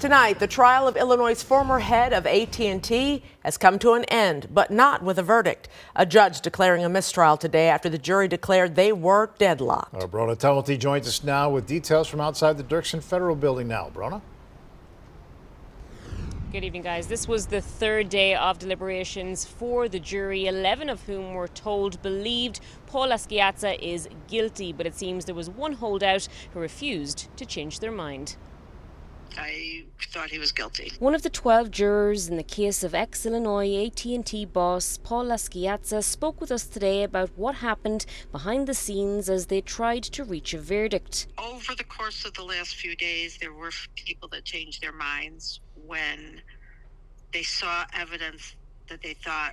Tonight, the trial of Illinois' former head of AT&T has come to an end, but not with a verdict. A judge declaring a mistrial today after the jury declared they were deadlocked. Brona Tumulty joins us now with details from outside the Dirksen Federal Building now. Brona? Good evening, guys. This was the third day of deliberations for the jury, 11 of whom were told believed Paul Laschiazza is guilty, but it seems there was one holdout who refused to change their mind. I thought he was guilty. One of the 12 jurors in the case of ex-Illinois AT&T boss Paul Laschiazza spoke with us today about what happened behind the scenes as they tried to reach a verdict. Over the course of the last few days, there were people that changed their minds when they saw evidence that they thought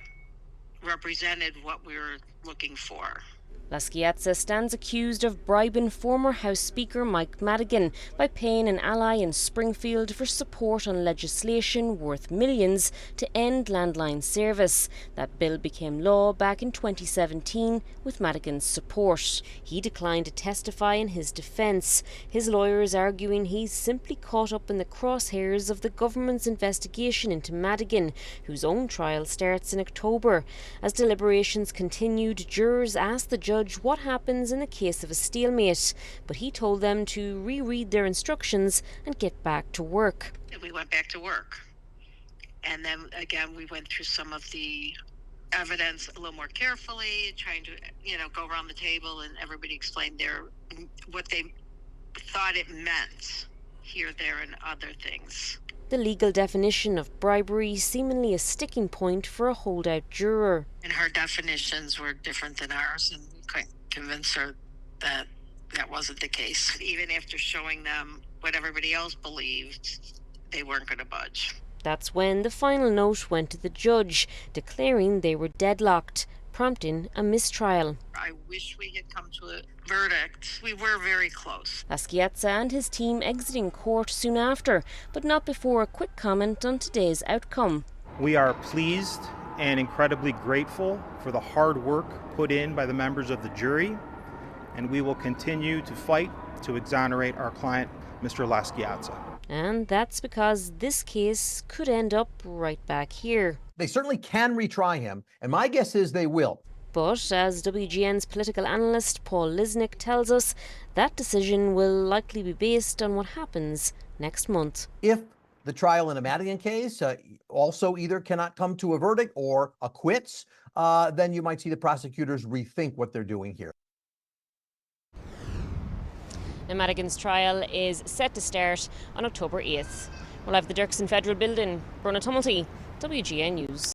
represented what we were looking for. Laschiazza stands accused of bribing former House Speaker Mike Madigan by paying an ally in Springfield for support on legislation worth millions to end landline service. That bill became law back in 2017 with Madigan's support. He declined to testify in his defence, his lawyers arguing he's simply caught up in the crosshairs of the government's investigation into Madigan, whose own trial starts in October. As deliberations continued, jurors asked the judge what happens in the case of a stalemate, but he told them to reread their instructions and get back to work. We went back to work, and then again we went through some of the evidence a little more carefully, trying to go around the table and everybody explained what they thought it meant here, there, and other things. The legal definition of bribery seemingly a sticking point for a holdout juror. And her definitions were different than ours, and we couldn't convince her that that wasn't the case. Even after showing them what everybody else believed, they weren't going to budge. That's when the final note went to the judge, declaring they were deadlocked, prompting a mistrial. I wish we had come to a verdict. We were very close. Laschiazza and his team exiting court soon after, but not before a quick comment on today's outcome. We are pleased and incredibly grateful for the hard work put in by the members of the jury, and we will continue to fight to exonerate our client, Mr. Laschiazza. And that's because this case could end up right back here. They certainly can retry him, and my guess is they will. But as WGN's political analyst Paul Lisnik tells us, that decision will likely be based on what happens next month. If the trial in a Madigan case also either cannot come to a verdict or acquits, then you might see the prosecutors rethink what they're doing here. Now, Madigan's trial is set to start on October 8th. We'll have the Dirksen Federal Building. Brona Tumulty, WGN News.